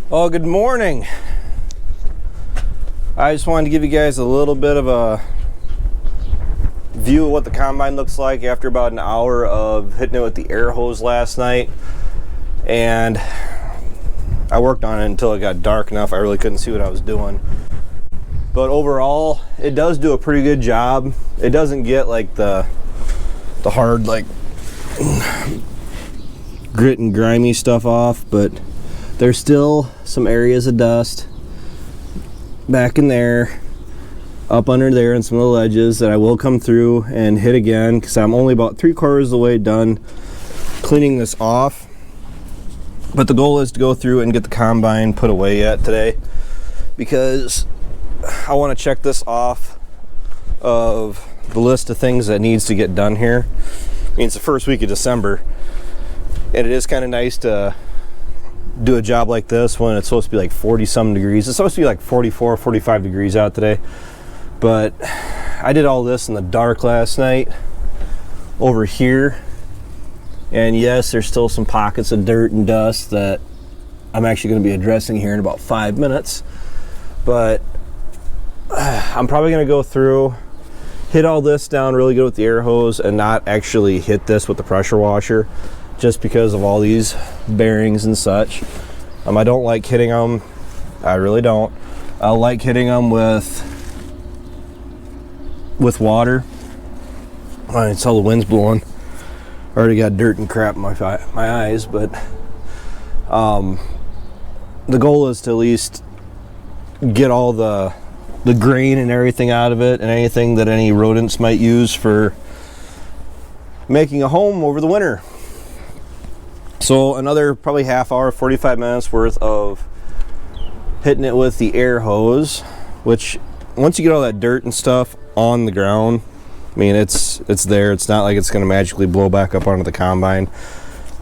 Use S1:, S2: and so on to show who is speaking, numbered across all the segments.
S1: Oh, good morning. I just wanted to give you guys a little bit of a view of what the combine looks like after about an hour of hitting it with the air hose last night. And I worked on it until it got dark enough I really couldn't see what I was doing. But overall, it does do a pretty good job. It doesn't get like the hard like grit and grimy stuff off, but there's still some areas of dust back in there, up under there, and some of the ledges that I will come through and hit again, because I'm only about 3/4 of the way done cleaning this off. But the goal is to go through and get the combine put away yet today, because I want to check this off of the list of things that needs to get done here. I mean, it's the first week of December, and it is kind of nice to do a job like this when it's supposed to be like 40-some degrees. It's supposed to be like 44, 45 degrees out today. But I did all this in the dark last night over here. And yes, there's still some pockets of dirt and dust that I'm actually going to be addressing here in about 5 minutes. But I'm probably going to go through, hit all this down really good with the air hose and not actually hit this with the pressure washer, just because of all these bearings and such. I don't like hitting them. I really don't. I like hitting them with water. I saw the wind's blowing. I already got dirt and crap in my eyes, but the goal is to at least get all the grain and everything out of it, and anything that any rodents might use for making a home over the winter. So another probably half hour, 45 minutes worth of hitting it with the air hose, which once you get all that dirt and stuff on the ground, I mean, it's there. It's not like it's going to magically blow back up onto the combine.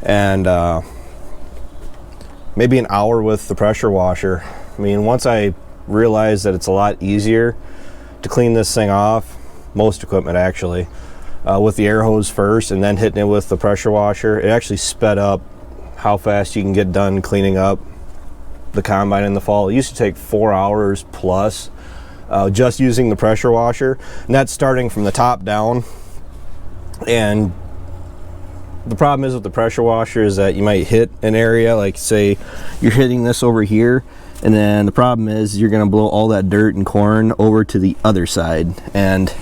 S1: And maybe an hour with the pressure washer. I mean, once I realized that it's a lot easier to clean this thing off, most equipment actually, with the air hose first and then hitting it with the pressure washer, it actually sped up how fast you can get done cleaning up the combine in the fall. It used to take 4 hours plus just using the pressure washer, and that's starting from the top down. And the problem is with the pressure washer is that you might hit an area, like say you're hitting this over here, and then the problem is you're going to blow all that dirt and corn over to the other side. And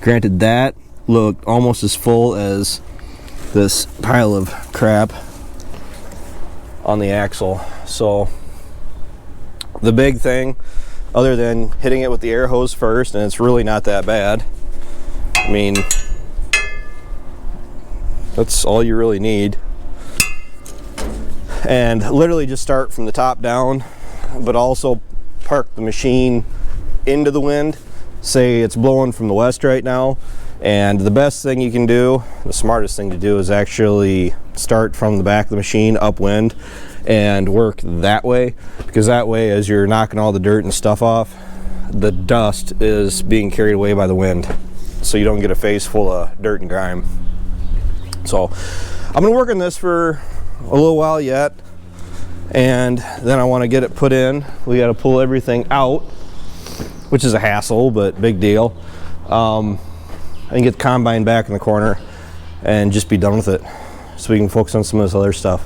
S1: granted, that looked almost as full as this pile of crap on the axle. So the big thing, other than hitting it with the air hose first, and it's really not that bad, I mean, that's all you really need, and literally just start from the top down, but also park the machine into the wind. Say it's blowing from the west right now, and the best thing you can do, the smartest thing to do, is actually start from the back of the machine upwind and work that way, because that way, as you're knocking all the dirt and stuff off, the dust is being carried away by the wind, so you don't get a face full of dirt and grime. So I'm gonna work on this for a little while yet, and then I want to get it put in. We got to pull everything out, which is a hassle, but big deal. And get the combine back in the corner and just be done with it, so we can focus on some of this other stuff.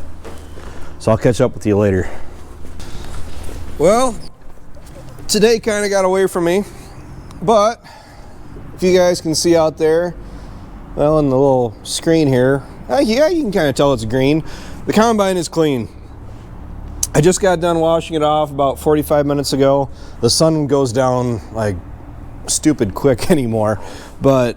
S1: So I'll catch up with you later. Well, today kind of got away from me, but if you guys can see out there, well, in the little screen here, yeah, you can kind of tell it's green. The combine is clean. I just got done washing it off about 45 minutes ago. The sun goes down like stupid quick anymore, but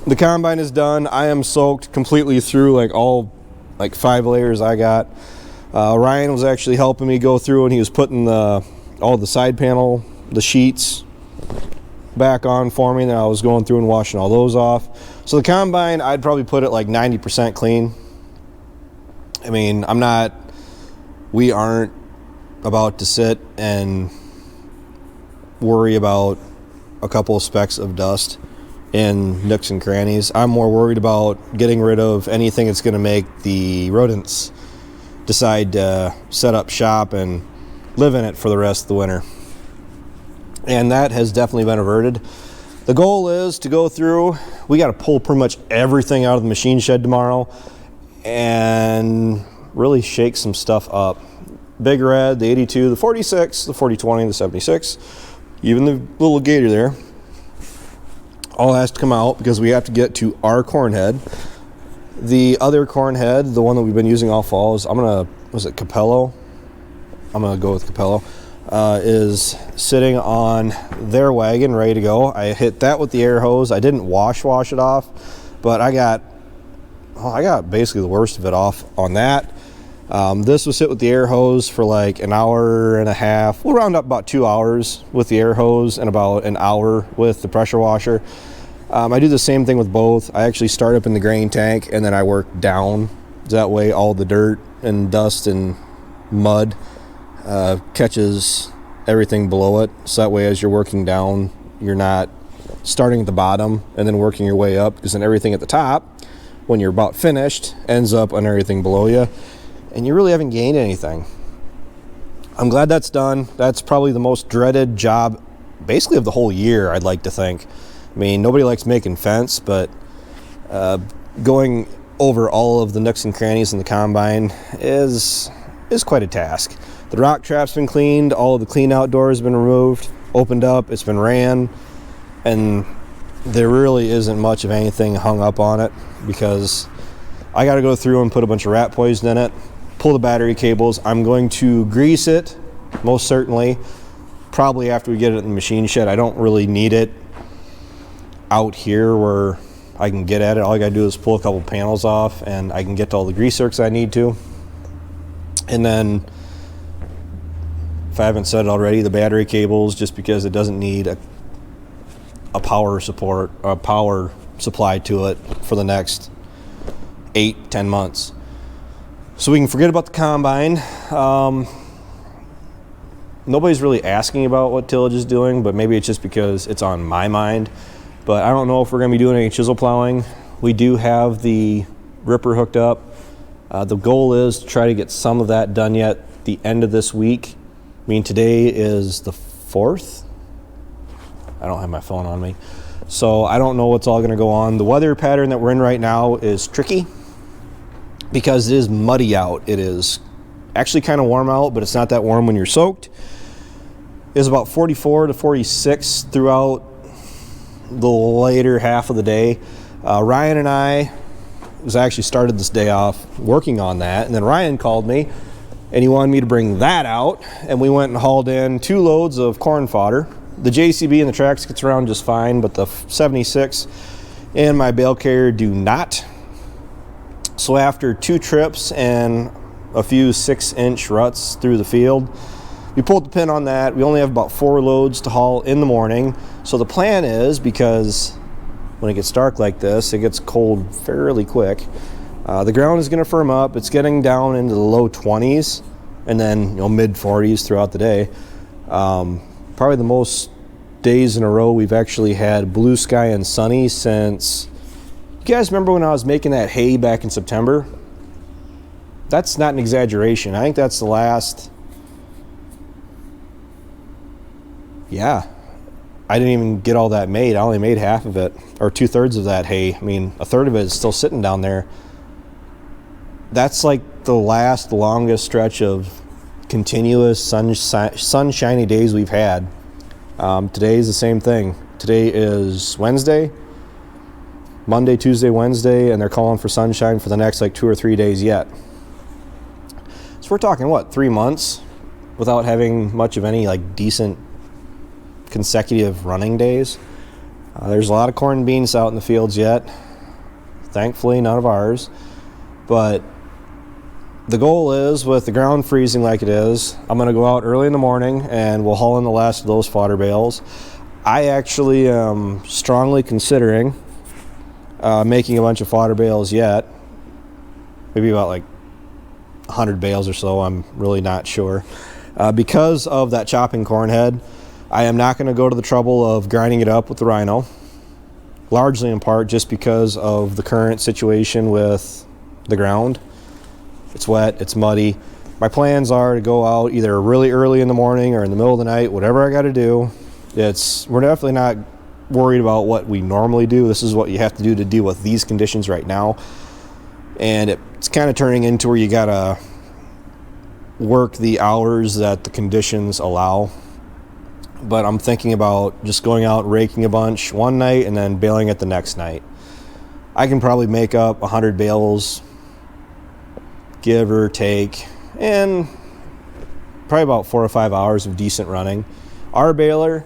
S1: the combine is done. I am soaked completely through all 5 layers I got. Ryan was actually helping me go through, and he was putting all the side panel, the sheets back on for me, and then I was going through and washing all those off. So the combine, I'd probably put it like 90% clean. I mean, we aren't about to sit and worry about a couple of specks of dust in nooks and crannies. I'm more worried about getting rid of anything that's going to make the rodents decide to set up shop and live in it for the rest of the winter. And that has definitely been averted. The goal is to go through, we got to pull pretty much everything out of the machine shed tomorrow and really shake some stuff up. Big Red, the 82, the 46, the 4020, the 76, even the little gator there, all has to come out because we have to get to our corn head. The other corn head, the one that we've been using all fall, is was it Capello? I'm gonna go with Capello. Is sitting on their wagon ready to go. I hit that with the air hose. I didn't wash it off, but I got basically the worst of it off on that. This was hit with the air hose for like an hour and a half. We'll round up about 2 hours with the air hose and about an hour with the pressure washer. I do the same thing with both. I actually start up in the grain tank and then I work down. That way all the dirt and dust and mud catches everything below it. So that way as you're working down, you're not starting at the bottom and then working your way up, because then everything at the top, when you're about finished, ends up on everything below you, and you really haven't gained anything. I'm glad that's done. That's probably the most dreaded job basically of the whole year, I'd like to think. I mean, nobody likes making fence, but going over all of the nooks and crannies in the combine is quite a task. The rock trap's been cleaned, all of the clean outdoors have been removed, opened up, it's been ran, and there really isn't much of anything hung up on it because I got to go through and put a bunch of rat poison in it, pull the battery cables. I'm going to grease it, most certainly, probably after we get it in the machine shed. I don't really need it out here where I can get at it. All I got to do is pull a couple panels off and I can get to all the grease zerks I need to. And then, if I haven't said it already, the battery cables, just because it doesn't need a power supply to it for the next 8-10 months. So we can forget about the combine. Nobody's really asking about what tillage is doing, but maybe it's just because it's on my mind. But I don't know if we're going to be doing any chisel plowing. We do have the ripper hooked up. The goal is to try to get some of that done yet the end of this week. I mean, today is the 4th. I don't have my phone on me, so I don't know what's all going to go on. The weather pattern that we're in right now is tricky because it is muddy out. It is actually kind of warm out, but it's not that warm when you're soaked. It's about 44 to 46 throughout the later half of the day. Ryan and I actually started this day off working on that, and then Ryan called me and he wanted me to bring that out, and we went and hauled in 2 loads of corn fodder. The JCB and the tracks gets around just fine, but the 76 and my bale carrier do not. So after 2 trips and a few 6-inch ruts through the field, we pulled the pin on that. We only have about 4 loads to haul in the morning. So the plan is, because when it gets dark like this, it gets cold fairly quick. The ground is going to firm up. It's getting down into the low 20s and then mid 40s throughout the day. Probably the most days in a row we've actually had blue sky and sunny since, you guys remember when I was making that hay back in September? That's not an exaggeration. I think that's the last, I didn't even get all that made. I only made half of it, or 2/3 of that hay. I mean, a third of it is still sitting down there. That's like the longest stretch of continuous sunshiny days we've had. Today is the same thing. Today is Wednesday, Monday, Tuesday, Wednesday, and they're calling for sunshine for the next 2 or 3 days yet. So we're talking, 3 months without having much of any decent consecutive running days. There's a lot of corn and beans out in the fields yet. Thankfully, none of ours. But the goal is, with the ground freezing like it is, I'm going to go out early in the morning and we'll haul in the last of those fodder bales. I actually am strongly considering making a bunch of fodder bales yet. Maybe about 100 bales or so, I'm really not sure. Because of that chopping corn head, I am not going to go to the trouble of grinding it up with the rhino, largely in part just because of the current situation with the ground. It's wet, it's muddy, my plans are to go out either really early in the morning or in the middle of the night, whatever I got to do. We're definitely not worried about what we normally do. This is what you have to do to deal with these conditions right now. And it's kind of turning into where you got to work the hours that the conditions allow. But I'm thinking about just going out raking a bunch one night and then baling it the next night. I can probably make up 100 bales, give or take, and probably about 4 or 5 hours of decent running. Our baler,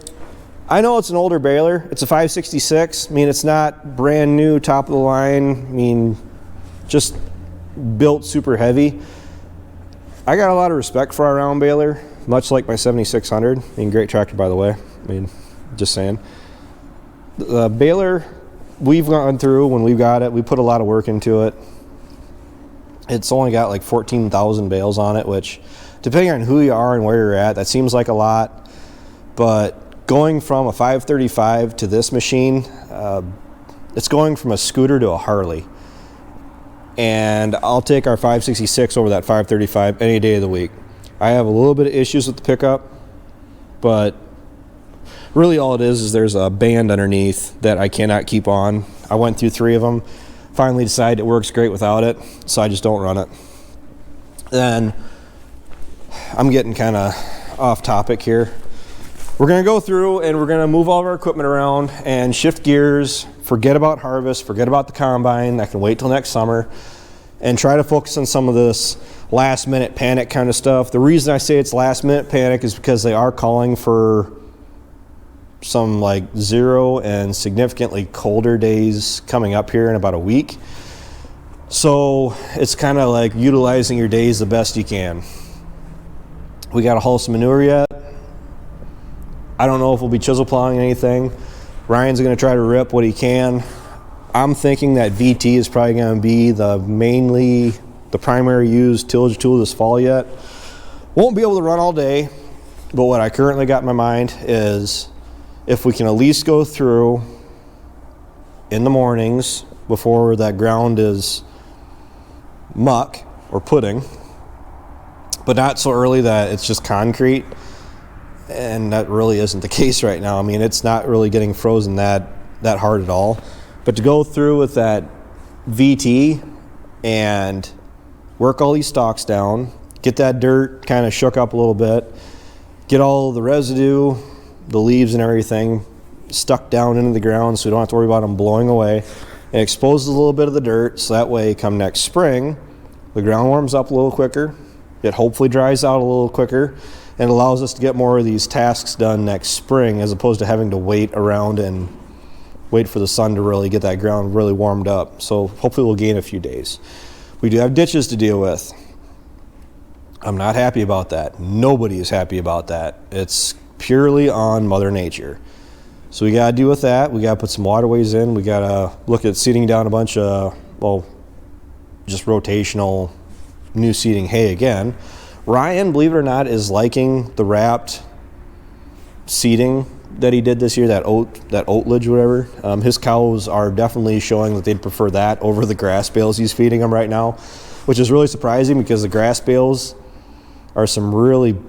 S1: I know it's an older baler. It's a 566. I mean, it's not brand new, top of the line. I mean, just built super heavy. I got a lot of respect for our round baler, much like my 7600. I mean, great tractor, by the way. I mean, just saying. The baler we've gone through when we've got it, we put a lot of work into it. It's only got like 14,000 bales on it, which, depending on who you are and where you're at, that seems like a lot. But going from a 535 to this machine, it's going from a scooter to a Harley. And I'll take our 566 over that 535 any day of the week. I have a little bit of issues with the pickup, but really all it is there's a band underneath that I cannot keep on. I went through 3 of them, finally decided it works great without it, so I just don't run it. Then I'm getting kind of off topic here. We're going to go through and we're going to move all of our equipment around and shift gears, forget about harvest, forget about the combine. I can wait till next summer and try to focus on some of this last minute panic kind of stuff. The reason I say it's last minute panic is because they are calling for some like 0 and significantly colder days coming up here in about a week. So it's kind of like utilizing your days the best you can. We got to haul some manure yet. I don't know if we'll be chisel plowing anything. Ryan's going to try to rip what he can. I'm thinking that VT is probably going to be the primary used tillage tool this fall yet. Won't be able to run all day, but what I currently got in my mind is if we can at least go through in the mornings before that ground is muck or pudding, but not so early that it's just concrete. And that really isn't the case right now. I mean, it's not really getting frozen that hard at all. But to go through with that VT and work all these stalks down, get that dirt kind of shook up a little bit, get all the residue, the leaves and everything stuck down into the ground so we don't have to worry about them blowing away, and expose a little bit of the dirt so that way come next spring, the ground warms up a little quicker, it hopefully dries out a little quicker, and allows us to get more of these tasks done next spring as opposed to having to wait around and wait for the sun to really get that ground really warmed up. So hopefully we'll gain a few days. We do have ditches to deal with. I'm not happy about that. Nobody is happy about that. It's purely on Mother Nature. So we got to deal with that. We got to put some waterways in. We got to look at seeding down a bunch of, just rotational new seeding hay again. Ryan, believe it or not, is liking the wrapped seeding that he did this year, that oatlage, whatever. His cows are definitely showing that they'd prefer that over the grass bales he's feeding them right now, which is really surprising because the grass bales are some really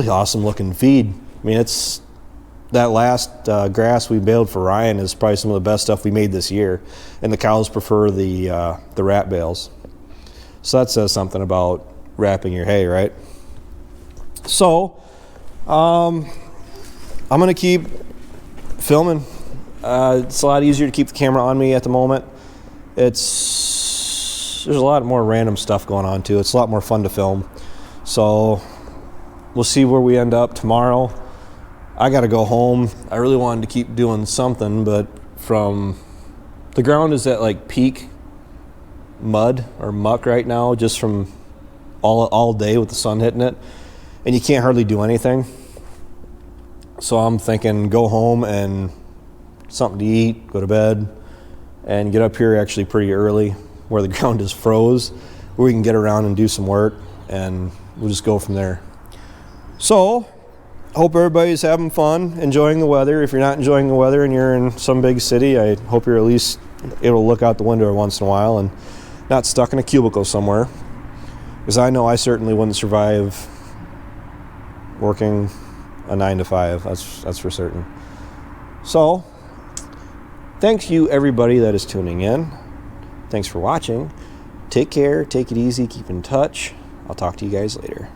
S1: awesome looking feed. I mean, it's that last grass we baled for Ryan is probably some of the best stuff we made this year, and the cows prefer the wrap bales. So that says something about wrapping your hay, right? So I'm gonna keep filming. It's a lot easier to keep the camera on me at the moment. There's a lot more random stuff going on too. It's a lot more fun to film. So we'll see where we end up tomorrow. I gotta go home. I really wanted to keep doing something, but from the ground is at like peak mud or muck right now, just from all day with the sun hitting it, and you can't hardly do anything. So I'm thinking go home and something to eat, go to bed, and get up here actually pretty early where the ground is froze, where we can get around and do some work, and we'll just go from there. So hope everybody's having fun, enjoying the weather. If you're not enjoying the weather and you're in some big city, I hope you're at least able to look out the window once in a while and not stuck in a cubicle somewhere. Because I know I certainly wouldn't survive working a 9 to 5. That's for certain. So, thanks you everybody that is tuning in. Thanks for watching. Take care, take it easy, keep in touch. I'll talk to you guys later.